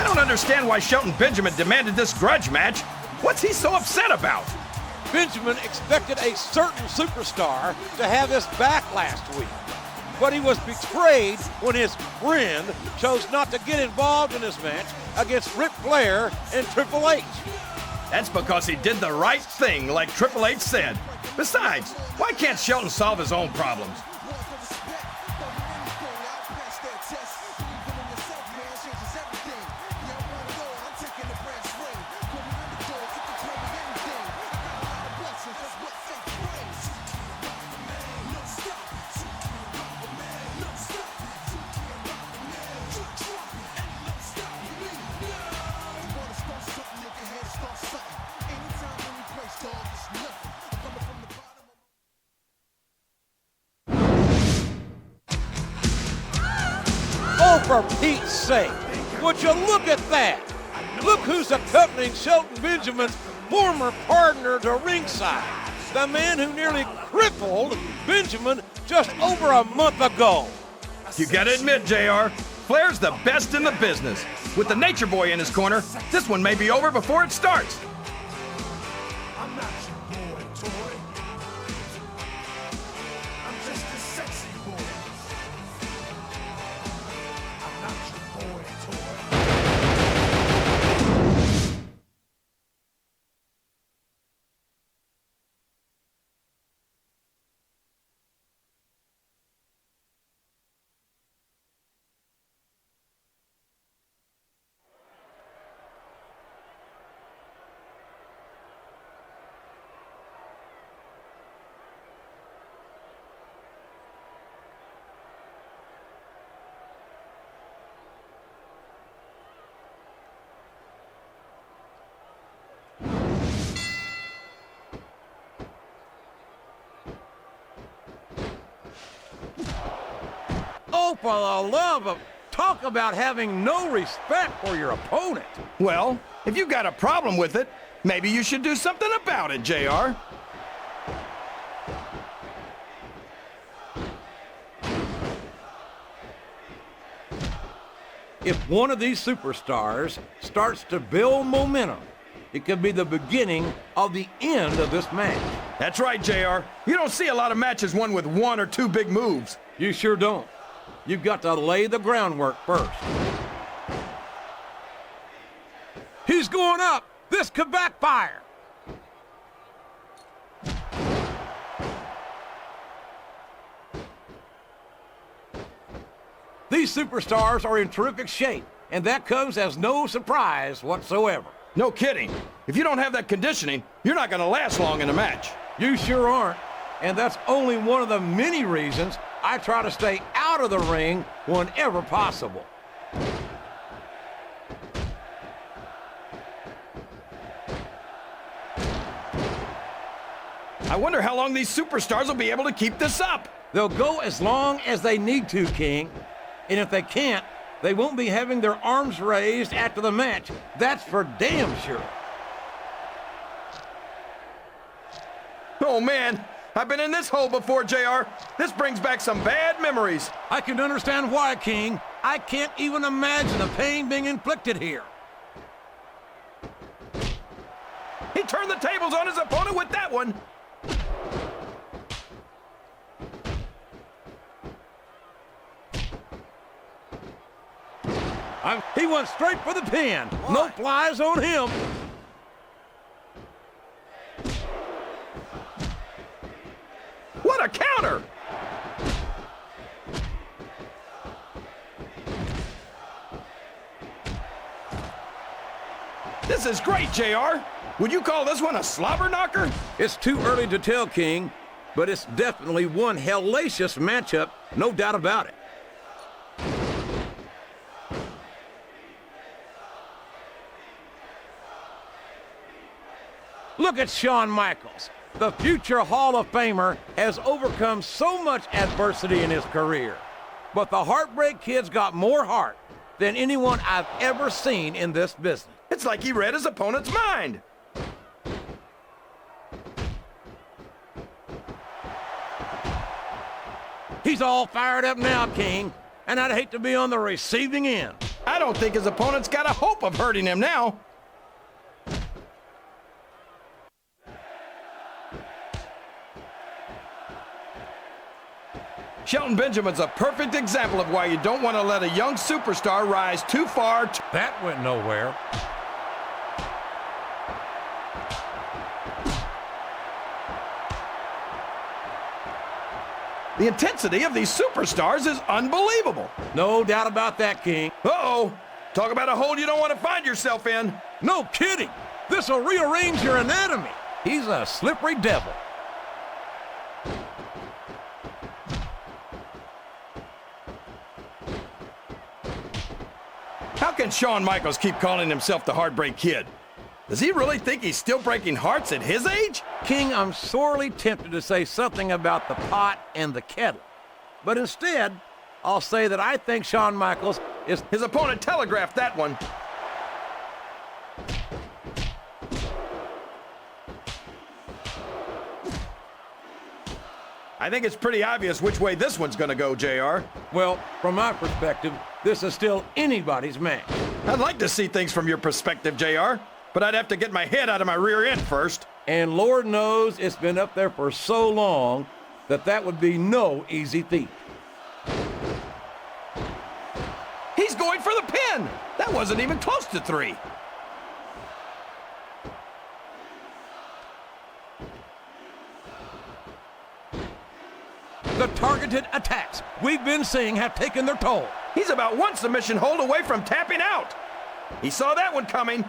I don't understand why Shelton Benjamin demanded this grudge match. What's he so upset about? Benjamin expected a certain superstar to have his back last week, but he was betrayed when his friend chose not to get involved in this match against Ric Flair and Triple H. That's because he did the right thing, like Triple H said. Besides, why can't Shelton solve his own problems? Oh, for Pete's sake, would you look at that? Look who's accompanying Shelton Benjamin's former partner to ringside. The man who nearly crippled Benjamin just over a month ago. You gotta admit, JR, Flair's the best in the business. With the Nature Boy in his corner, this one may be over before it starts. I'm not your boy toy. I'm just a sexy boy. I'm not your boy toy. Oh, for the love of... Talk about having no respect for your opponent. Well, if you got a problem with it, maybe you should do something about it, JR. If one of these superstars starts to build momentum, it could be the beginning of the end of this match. That's right, JR. You don't see a lot of matches won with one or two big moves. You sure don't. You've got to lay the groundwork first. He's going up. This could backfire. These superstars are in terrific shape, and that comes as no surprise whatsoever. No kidding. If you don't have that conditioning, you're not gonna last long in a match. You sure aren't. And that's only one of the many reasons I try to stay out of the ring whenever possible. I wonder how long these superstars will be able to keep this up. They'll go as long as they need to, King. And if they can't, they won't be having their arms raised after the match. That's for damn sure. Oh, man. I've been in this hole before, JR. This brings back some bad memories. I can understand why, King. I can't even imagine the pain being inflicted here. He turned the tables on his opponent with that one. He went straight for the pin. No flies on him. What a counter! This is great, JR. Would you call this one a slobber knocker? It's too early to tell, King, but it's definitely one hellacious matchup, no doubt about it. Look at Shawn Michaels. The future Hall of Famer has overcome so much adversity in his career. But the Heartbreak Kid's got more heart than anyone I've ever seen in this business. It's like he read his opponent's mind. He's all fired up now, King, and I'd hate to be on the receiving end. I don't think his opponent's got a hope of hurting him now. Shelton Benjamin's a perfect example of why you don't want to let a young superstar rise too far. That went nowhere. The intensity of these superstars is unbelievable. No doubt about that, King. Uh-oh. Talk about a hole you don't want to find yourself in. No kidding. This'll rearrange your anatomy. He's a slippery devil. How can Shawn Michaels keep calling himself the Heartbreak Kid? Does he really think he's still breaking hearts at his age? King, I'm sorely tempted to say something about the pot and the kettle. But instead, I'll say that I think Shawn Michaels is... His opponent telegraphed that one. I think it's pretty obvious which way this one's gonna go, JR. Well, from my perspective, this is still anybody's match. I'd like to see things from your perspective, JR, but I'd have to get my head out of my rear end first. And Lord knows it's been up there for so long that that would be no easy feat. He's going for the pin! That wasn't even close to 3. The targeted attacks we've been seeing have taken their toll. He's about one submission hold away from tapping out. He saw that one coming.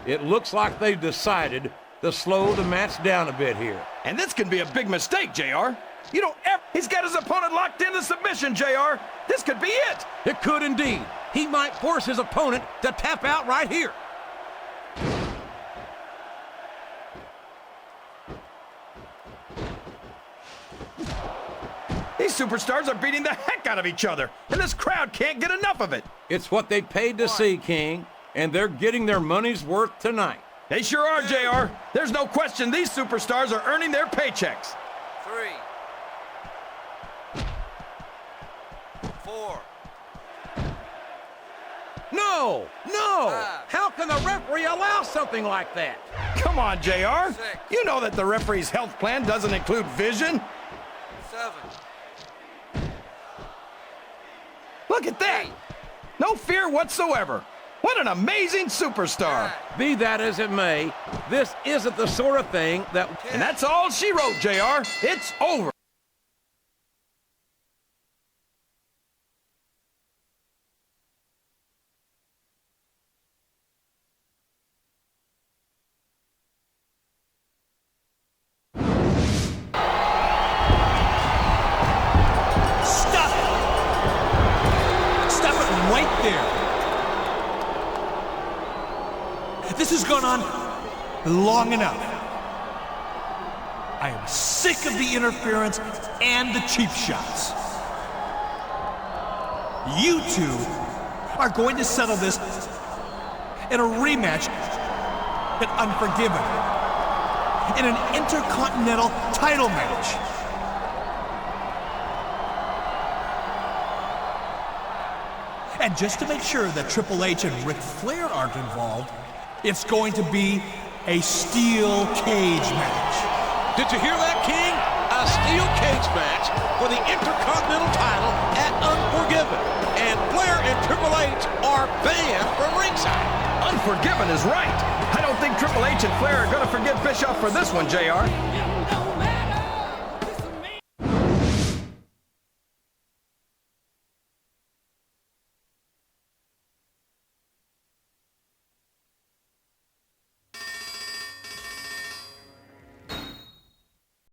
It looks like they've decided to slow the match down a bit here. And this could be a big mistake, JR. You don't ever... He's got his opponent locked in the submission, JR. This could be it. It could indeed. He might force his opponent to tap out right here. These superstars are beating the heck out of each other, and this crowd can't get enough of it. It's what they paid to see, King, and they're getting their money's worth tonight. They sure are, JR. There's no question these superstars are earning their paychecks. 3, 4. No! How can the referee allow something like that? Come on, JR. 6. You know that the referee's health plan doesn't include vision. 7. Look at that. No fear whatsoever. What an amazing superstar. Be that as it may, this isn't the sort of thing that... And that's all she wrote, JR. It's over. Stop it! Stop it right there! This has gone on long enough. I am sick of the interference and the cheap shots. You two are going to settle this in a rematch at Unforgiven, in an Intercontinental title match. And just to make sure that Triple H and Ric Flair aren't involved, it's going to be a steel cage match. Did you hear that, King? A steel cage match for the Intercontinental title at Unforgiven. And Flair and Triple H are banned from ringside. Unforgiven is right. I don't think Triple H and Flair are going to forgive Bischoff for this one, JR.